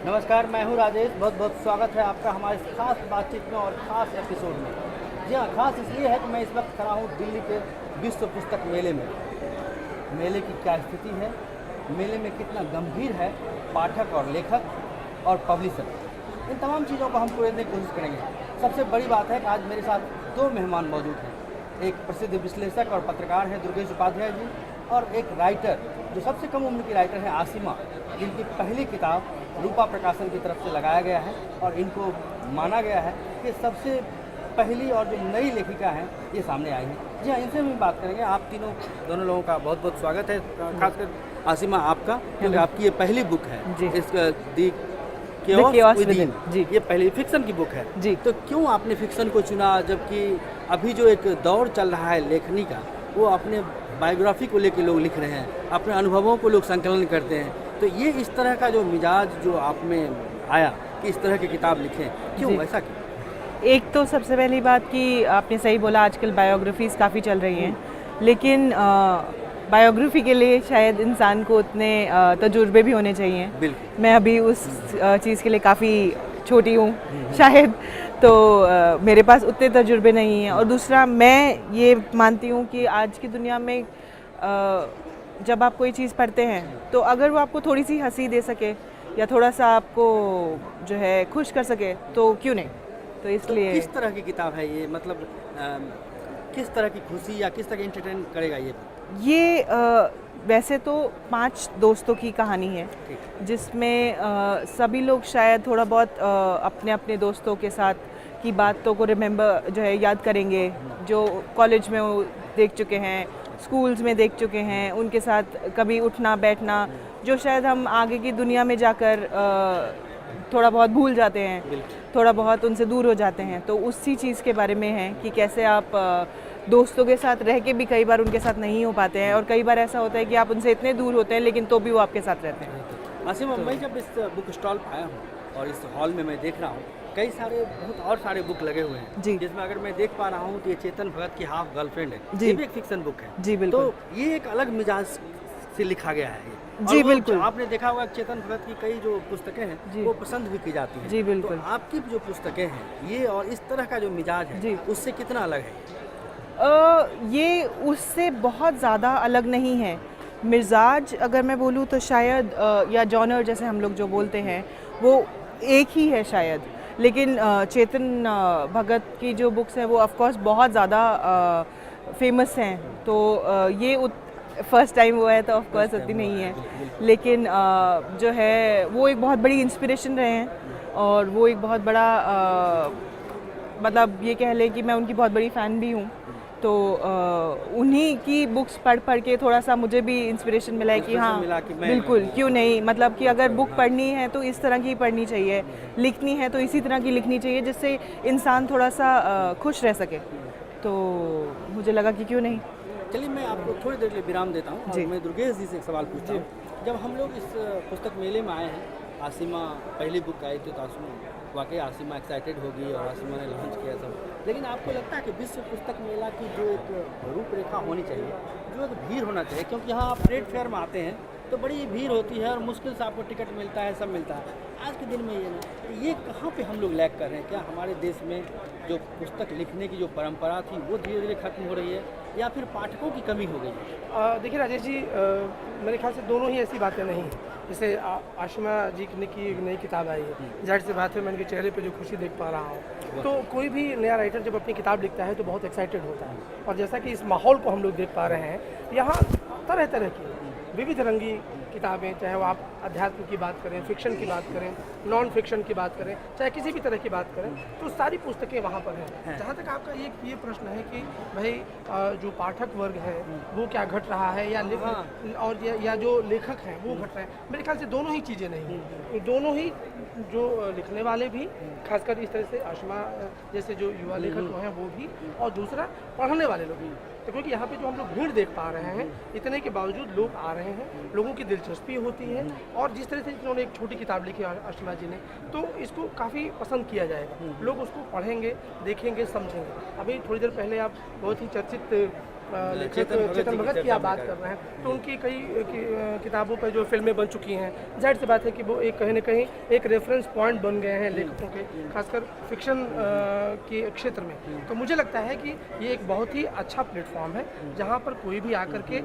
नमस्कार, मैं हूँ राजेश। बहुत बहुत स्वागत है आपका हमारे इस खास बातचीत में और ख़ास एपिसोड में। जी हाँ, खास इसलिए है कि मैं इस वक्त खड़ा हूँ दिल्ली के विश्व पुस्तक मेले में। मेले की क्या स्थिति है, मेले में कितना गंभीर है पाठक और लेखक और पब्लिशर, इन तमाम चीज़ों को हम समझने की कोशिश करेंगे। सबसे बड़ी बात है कि आज मेरे साथ दो मेहमान मौजूद हैं। एक प्रसिद्ध विश्लेषक और पत्रकार हैं दुर्गेश उपाध्याय जी, और एक राइटर जो सबसे कम उम्र की राइटर है आसिमा, जिनकी पहली किताब रूपा प्रकाशन की तरफ से लगाया गया है और इनको माना गया है कि सबसे पहली और जो नई लेखिका हैं ये सामने आई हैं। जी हाँ, इनसे भी बात करेंगे। आप दोनों लोगों का बहुत बहुत स्वागत है। खासकर आसिमा आपका, क्योंकि आपकी ये पहली बुक है जी। इस दी Chaos Chaos Within। Within। जी। ये पहली फिक्शन की बुक है जी। तो क्यों आपने फिक्शन को चुना, जबकि अभी जो एक दौर चल रहा है लेखनी का, वो अपने बायोग्राफी को लेकर लोग लिख रहे हैं, अपने अनुभवों को लोग संकलन करते हैं। तो ये इस तरह का जो मिजाज जो आप में आया कि इस तरह की किताब लिखें, क्यों, जी। ऐसा क्यों? एक तो सबसे पहली बात कि आपने सही बोला, आजकल बायोग्राफीज़ काफ़ी चल रही हैं, लेकिन बायोग्राफी के लिए शायद इंसान को उतने तजुर्बे भी होने चाहिए। बिल्कुल। मैं अभी उस चीज़ के लिए काफ़ी छोटी हूँ शायद, तो मेरे पास उतने तजुर्बे नहीं हैं। और दूसरा, मैं ये मानती हूँ कि आज की दुनिया में जब आप कोई चीज़ पढ़ते हैं तो अगर वो आपको थोड़ी सी हंसी दे सके या थोड़ा सा आपको जो है खुश कर सके तो क्यों नहीं। तो तो इसलिए किस तरह की किताब है ये, मतलब किस तरह की खुशी या किस तरह की एंटरटेन करेगा ये? ये वैसे तो 5 दोस्तों की कहानी है, ठीक। जिसमें सभी लोग शायद थोड़ा बहुत अपने अपने दोस्तों के साथ की बातों को रिमेंबर जो है याद करेंगे, जो कॉलेज में वो देख चुके हैं, स्कूल्स में देख चुके हैं, उनके साथ कभी उठना बैठना, जो शायद हम आगे की दुनिया में जाकर थोड़ा बहुत भूल जाते हैं, बिल्कुल। थोड़ा बहुत उनसे दूर हो जाते हैं। तो उसी चीज़ के बारे में है कि कैसे आप दोस्तों के साथ रह के भी कई बार उनके साथ नहीं हो पाते हैं, और कई बार ऐसा होता है कि आप उनसे इतने दूर होते हैं लेकिन तो भी वो आपके साथ रहते हैं। आसिमा, मैं जब इस बुक स्टॉल पर आया हूँ और इस हॉल में मैं देख रहा हूँ कई सारे बहुत और सारे बुक लगे हुए हैं, जी। जिसमें अगर मैं देख पा रहा हूँ तो ये चेतन भगत की हाफ गर्लफ्रेंड है। जी। ये भी एक फिक्शन बुक है। जी बिल्कुल। तो ये एक अलग मिजाज से लिखा गया है ये। जी और वो बिल्कुल। आपने देखा होगा चेतन भगत की कई जो पुस्तकें हैं जी। वो पसंद भी की जाती हैं। जी बिल्कुल। तो आपकी जो पुस्तकें हैं ये और इस तरह का जो मिजाज है जी। उससे कितना अलग है? ये उससे बहुत ज़्यादा अलग नहीं है। मिजाज अगर मैं बोलूँ तो शायद या जॉनर जैसे हम लोग जो बोलते हैं वो एक ही है शायद, लेकिन चेतन भगत की जो बुक्स हैं वो ऑफ कोर्स बहुत ज़्यादा फेमस हैं। तो ये फर्स्ट टाइम हुआ है तो ऑफ कोर्स उतनी नहीं है, लेकिन जो है वो एक बहुत बड़ी इंस्पिरेशन रहे हैं, और वो एक बहुत बड़ा मतलब ये कह लें कि मैं उनकी बहुत बड़ी फ़ैन भी हूँ। तो उन्हीं की बुक्स पढ़ पढ़ के थोड़ा सा मुझे भी इंस्पिरेशन मिला है कि हाँ मिला कि मैं बिल्कुल क्यों नहीं, मतलब कि अगर बुक पढ़नी है तो इस तरह की पढ़नी चाहिए, लिखनी है तो इसी तरह की लिखनी चाहिए, जिससे इंसान थोड़ा सा खुश रह सके। तो मुझे लगा कि क्यों नहीं। चलिए, मैं आपको थोड़ी देर के लिए विराम देता हूँ और जी। मैं दुर्गेश जी से एक सवाल पूछता हूँ। जब हम लोग इस पुस्तक मेले में आए हैं, आसिमा पहली बुक आई थी तो आसिमा वाकई आसिमा एक्साइटेड होगी और आसिमा ने लॉन्च किया सब, लेकिन आपको लगता है कि विश्व पुस्तक मेला की जो एक रूपरेखा होनी चाहिए, जो एक भीड़ होना चाहिए, क्योंकि यहाँ आप ट्रेड फेयर में आते हैं तो बड़ी भीड़ होती है और मुश्किल से आपको टिकट मिलता है, सब मिलता है, आज के दिन में ये नहीं, तो ये कहाँ पे हम लोग लैग कर रहे हैं? क्या हमारे देश में जो पुस्तक लिखने की जो परंपरा थी वो धीरे धीरे खत्म हो रही है, या फिर पाठकों की कमी हो गई है? देखिए राजेश जी, मेरे ख्याल से दोनों ही ऐसी बातें नहीं हैं। जैसे आशिमा जी की एक नई किताब आई है, जाहिर सी बात है मैं उनके चेहरे पे जो खुशी देख पा रहा हूँ। तो कोई भी नया राइटर जब अपनी किताब लिखता है तो बहुत एक्साइटेड होता है, और जैसा कि इस माहौल को हम लोग देख पा रहे हैं, यहाँ तरह तरह की विविध रंगी किताबें, चाहे वो आप अध्यात्म की बात करें, फिक्शन की बात करें, नॉन फिक्शन की बात करें, चाहे किसी भी तरह की बात करें, तो सारी पुस्तकें वहाँ पर हैं। जहाँ तक आपका ये प्रश्न है कि भाई जो पाठक वर्ग है वो क्या घट रहा है, या और या जो लेखक हैं वो घट रहे हैं, मेरे ख्याल से दोनों ही चीज़ें नहीं हैं। दोनों ही, जो लिखने वाले भी, खासकर इस तरह से आशिमा जैसे जो युवा लेखक हैं वो भी, और दूसरा पढ़ने वाले लोग भी। तो क्योंकि यहाँ पे जो हम लोग भीड़ देख पा रहे हैं, इतने के बावजूद लोग आ रहे हैं, लोगों की दिलचस्पी होती है, और जिस तरह से इन्होंने एक छोटी किताब लिखी आशिमा जी ने, तो इसको काफ़ी पसंद किया जाएगा, लोग उसको पढ़ेंगे, देखेंगे, समझेंगे। अभी थोड़ी देर पहले आप बहुत ही चर्चित लेखक चेतन चेतन भगत भगत की आप बात कर रहे हैं, तो उनकी कई किताबों पर जो फिल्में बन चुकी हैं, जाहिर सी बात है कि वो एक कहीं ना कहीं एक रेफरेंस पॉइंट बन गए हैं लेखकों के, खासकर फिक्शन के क्षेत्र में। तो मुझे लगता है कि ये एक बहुत ही अच्छा प्लेटफॉर्म है जहाँ पर कोई भी आकर के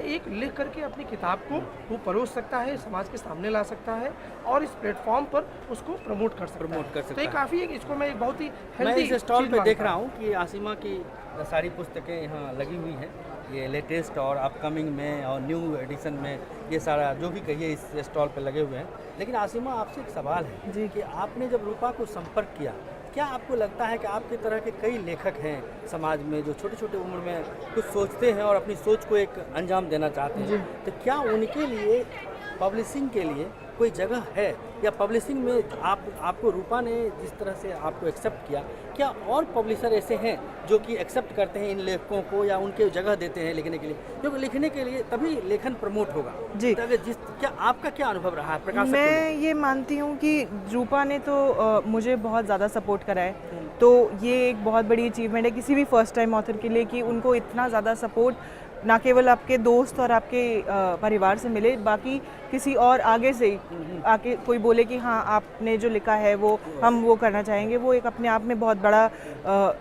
एक लिख करके अपनी किताब को वो परोस सकता है, समाज के सामने ला सकता है और इस प्लेटफॉर्म पर उसको प्रमोट कर सकता है। तो ये काफ़ी इसको मैं एक बहुत ही मैं हेल्दी इस स्टॉल पे देख रहा हूँ कि आसिमा की सारी पुस्तकें यहाँ लगी हुई हैं, ये लेटेस्ट और अपकमिंग में और न्यू एडिशन में ये सारा जो भी कहिए इस स्टॉल पे लगे हुए हैं। लेकिन आसिमा, आपसे एक सवाल है जी कि आपने जब रूपा को संपर्क किया, क्या आपको लगता है कि आपकी तरह के कई लेखक हैं समाज में जो छोटे छोटे उम्र में कुछ सोचते हैं और अपनी सोच को एक अंजाम देना चाहते हैं, तो क्या उनके लिए पब्लिशिंग के लिए कोई जगह है, या पब्लिशिंग में आपको रूपा ने जिस तरह से आपको एक्सेप्ट किया, क्या और पब्लिशर ऐसे हैं जो कि एक्सेप्ट करते हैं इन लेखकों को या उनके जगह देते हैं लिखने के लिए? क्योंकि लिखने के लिए तभी लेखन प्रमोट होगा जी। तो अगर क्या आपका क्या अनुभव रहा है प्रकाशक को मैं ये मानती हूँ कि रूपा ने तो मुझे बहुत ज़्यादा सपोर्ट करा है, तो ये एक बहुत बड़ी अचीवमेंट है किसी भी फर्स्ट टाइम ऑथर के लिए कि उनको इतना ज़्यादा सपोर्ट ना केवल आपके दोस्त और आपके परिवार से मिले, बाकी किसी और आगे से आके कोई बोले कि हाँ आपने जो लिखा है वो हम वो करना चाहेंगे, वो एक अपने आप में बहुत बड़ा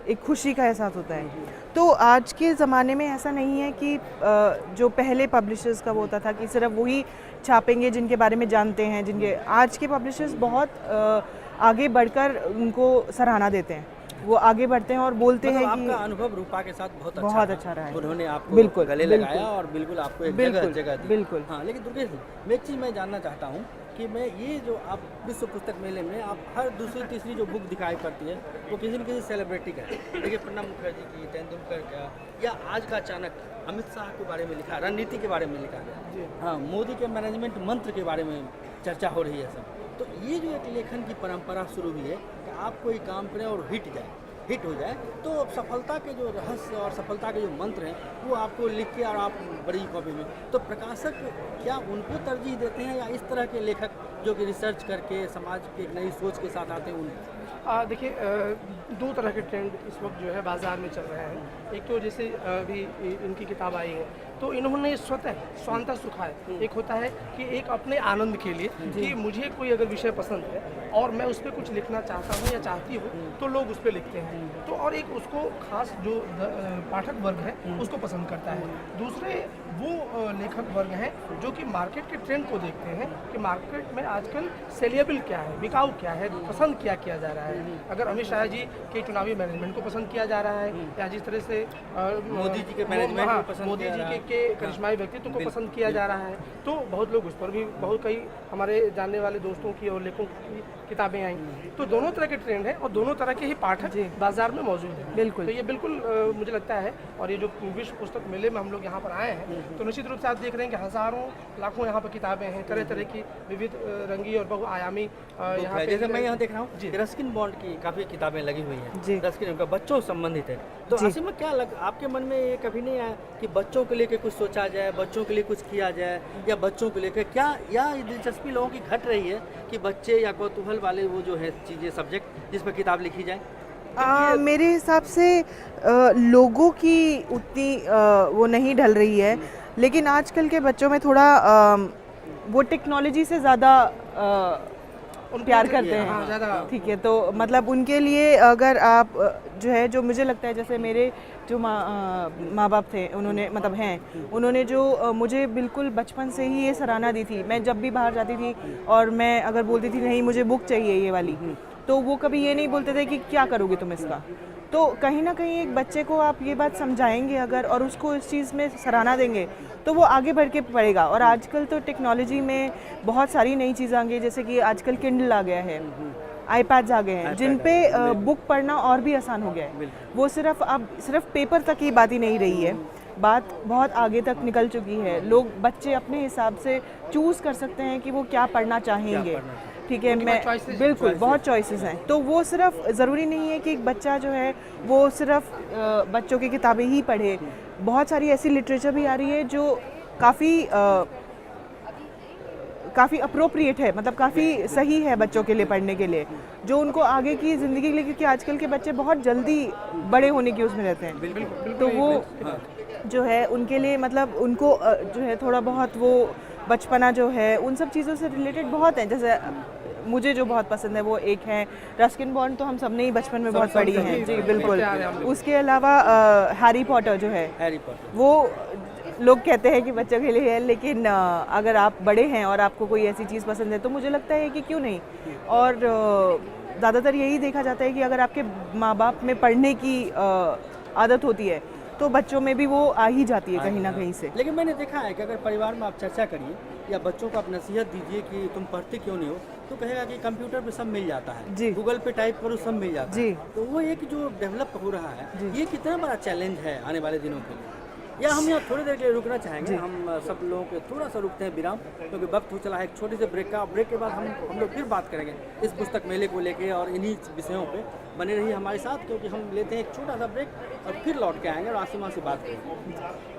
एक खुशी का एहसास होता है। तो आज के ज़माने में ऐसा नहीं है कि जो पहले पब्लिशर्स का वो होता था कि सिर्फ वही छापेंगे जिनके बारे में जानते हैं, जिनके आज के पब्लिशर्स बहुत आगे बढ़कर उनको सराहना देते हैं, वो आगे बढ़ते हैं और बोलते हैं कि आपका अनुभव रूपा के साथ बहुत अच्छा रहा है। उन्होंने आपको बिल्कुल, गले बिल्कुल, लगाया और बिल्कुल आपको एक बिल्कुल, जगह दी। बिल्कुल। हाँ, लेकिन दुर्गेश जी, मैं एक चीज़ मैं जानना चाहता हूँ कि मैं ये जो आप विश्व पुस्तक मेले में आप हर दूसरी तीसरी जो बुक दिखाई पड़ती है वो किसी न किसी सेलिब्रिटी का है। देखिए प्रणब मुखर्जी की, तेंदुलकर का, या आज का अचानक अमित शाह के बारे में लिखा, रणनीति के बारे में लिखा, हाँ मोदी के मैनेजमेंट मंत्र के बारे में चर्चा हो रही है सब। तो ये जो एक लेखन की परंपरा शुरू हुई है कि आप कोई काम करें और हिट हो जाए, तो सफलता के जो रहस्य और सफलता के जो मंत्र हैं वो आपको लिख के और आप बड़ी कॉपी में, तो प्रकाशक क्या उनको तरजीह देते हैं या इस तरह के लेखक जो कि रिसर्च करके समाज की एक नई सोच के साथ आते हैं उन्हें? देखिए, दो तरह के ट्रेंड इस वक्त जो है बाज़ार में चल रहे हैं। एक तो जैसे अभी इनकी किताब आई है तो इन्होंने स्वतः स्वांतः सुखा है। एक होता है कि एक अपने आनंद के लिए कि मुझे कोई अगर विषय पसंद है और मैं उस पर कुछ लिखना चाहता हूँ या चाहती हूँ तो लोग उस पर लिखते हैं, तो और एक उसको खास जो पाठक वर्ग है उसको पसंद करता है। दूसरे वो लेखक वर्ग हैं जो कि मार्केट के ट्रेंड को देखते हैं कि मार्केट में आजकल सेलिएबल क्या है, बिकाऊ क्या है, पसंद क्या किया जा रहा है। अगर अमित शाह जी के चुनावी मैनेजमेंट को पसंद किया जा रहा है या जिस तरह से मोदी जी के मैनेजमेंट को पसंद मोदी जी के करिश्माई व्यक्तित्व को पसंद किया जा रहा है, तो बहुत लोग उस पर भी बहुत कई हमारे जानने वाले दोस्तों की और लेखकों की किताबें आई। तो दोनों तरह के ट्रेंड हैं और दोनों तरह के ही पाठक बाजार में मौजूद हैं। बिल्कुल। तो ये बिल्कुल मुझे लगता है, और ये जो विश्व पुस्तक मेले में हम लोग यहाँ पर आए हैं तो निश्चित रूप से आप देख रहे हैं कि हज़ारों लाखों यहाँ पर किताबें हैं, तरह तरह की विविध रंगी और बहुआयामी यहाँ पे। जैसे मैं यहाँ देख रहा हूँ रस्किन बॉन्ड की काफ़ी किताबें लगी हुई हैं, रस्किन का बच्चों से संबंधित है, तो आसिमा क्या आपके मन में ये कभी नहीं आया कि बच्चों के लिए कुछ सोचा जाए, बच्चों के लिए कुछ किया जाए, या बच्चों को लेकर क्या या दिलचस्पी लोगों की घट रही है कि बच्चे या कौतूहल वाले वो जो है चीज़ें सब्जेक्ट जिस पर किताब लिखी जाए? मेरे हिसाब से लोगों की उतनी वो नहीं ढल रही है, लेकिन आजकल के बच्चों में थोड़ा वो टेक्नोलॉजी से ज़्यादा प्यार करते हैं। ज़्यादा ठीक है, तो मतलब उनके लिए अगर आप जो है, जो मुझे लगता है जैसे मेरे जो माँ बाप थे उन्होंने मतलब हैं उन्होंने जो मुझे बिल्कुल बचपन से ही ये सराहना दी थी। मैं जब भी बाहर जाती थी और मैं अगर बोलती थी नहीं मुझे बुक चाहिए ये वाली, तो वो कभी ये नहीं बोलते थे कि क्या करोगे तुम इसका। तो कहीं ना कहीं एक बच्चे को आप ये बात समझाएंगे अगर और उसको इस चीज़ में सराहना देंगे तो वो आगे बढ़ के पढ़ेगा। और आजकल तो टेक्नोलॉजी में बहुत सारी नई चीज़ें आ गई, जैसे कि आजकल किंडल आ गया है, आईपैड्स आ गए हैं जिन पे बुक पढ़ना और भी आसान हो गया है। वो सिर्फ पेपर तक की बात ही नहीं रही है, बात बहुत आगे tक निकल चुकी है। लोग बच्चे अपने हिसाब से चूज़ कर सकते हैं कि वो क्या पढ़ना चाहेंगे। ठीक है, मैं बिल्कुल बहुत चॉइसेस हैं, तो वो सिर्फ ज़रूरी नहीं है कि एक बच्चा जो है वो सिर्फ बच्चों की किताबें ही पढ़े। बहुत सारी ऐसी लिटरेचर भी आ रही है जो काफ़ी अप्रोप्रिएट है, मतलब काफ़ी सही है बच्चों के लिए पढ़ने के लिए, जो उनको आगे की ज़िंदगी के लिए, क्योंकि आजकल के बच्चे बहुत जल्दी बड़े होने की उसमें रहते हैं। बिल्कुल तो वो जो है उनके लिए मतलब उनको जो है थोड़ा बहुत वो बचपना जो है उन सब चीज़ों से रिलेटेड बहुत हैं। जैसे मुझे जो बहुत पसंद है वो एक है रस्किन बॉन्ड, तो हम सब ने ही बचपन में बहुत पढ़ी है जी बिल्कुल। उसके अलावा हैरी पॉटर जो है, हैरी पॉटर, वो लोग कहते हैं कि बच्चों के लिए है, लेकिन अगर आप बड़े हैं और आपको कोई ऐसी चीज़ पसंद है तो मुझे लगता है कि क्यों नहीं। और ज़्यादातर यही देखा जाता है कि अगर आपके माँ बाप में पढ़ने की आदत होती है तो बच्चों में भी वो आ ही जाती है कहीं ना कहीं से। लेकिन मैंने देखा है कि अगर परिवार में आप चर्चा करिए या बच्चों को आप नसीहत दीजिए कि तुम पढ़ते क्यों नहीं हो, तो कहेगा कि कंप्यूटर पे सब मिल जाता है, जी। गूगल पे टाइप करो सब मिल जाता जी। है। तो वो एक जो डेवलप हो रहा है, ये कितना बड़ा चैलेंज है आने वाले दिनों के लिए। या हम यहाँ थोड़ी देर के लिए रुकना चाहेंगे, हम सब लोगों के थोड़ा सा रुकते हैं विराम, क्योंकि वक्त हो चला है एक छोटे से ब्रेक का। ब्रेक के बाद हम लोग फिर बात करेंगे इस पुस्तक मेले को लेके और इन्हीं विषयों पे। बने रहिए हमारे साथ, क्योंकि हम लेते हैं एक छोटा सा ब्रेक और फिर लौट के आएंगे और आसिमा से बात करेंगे।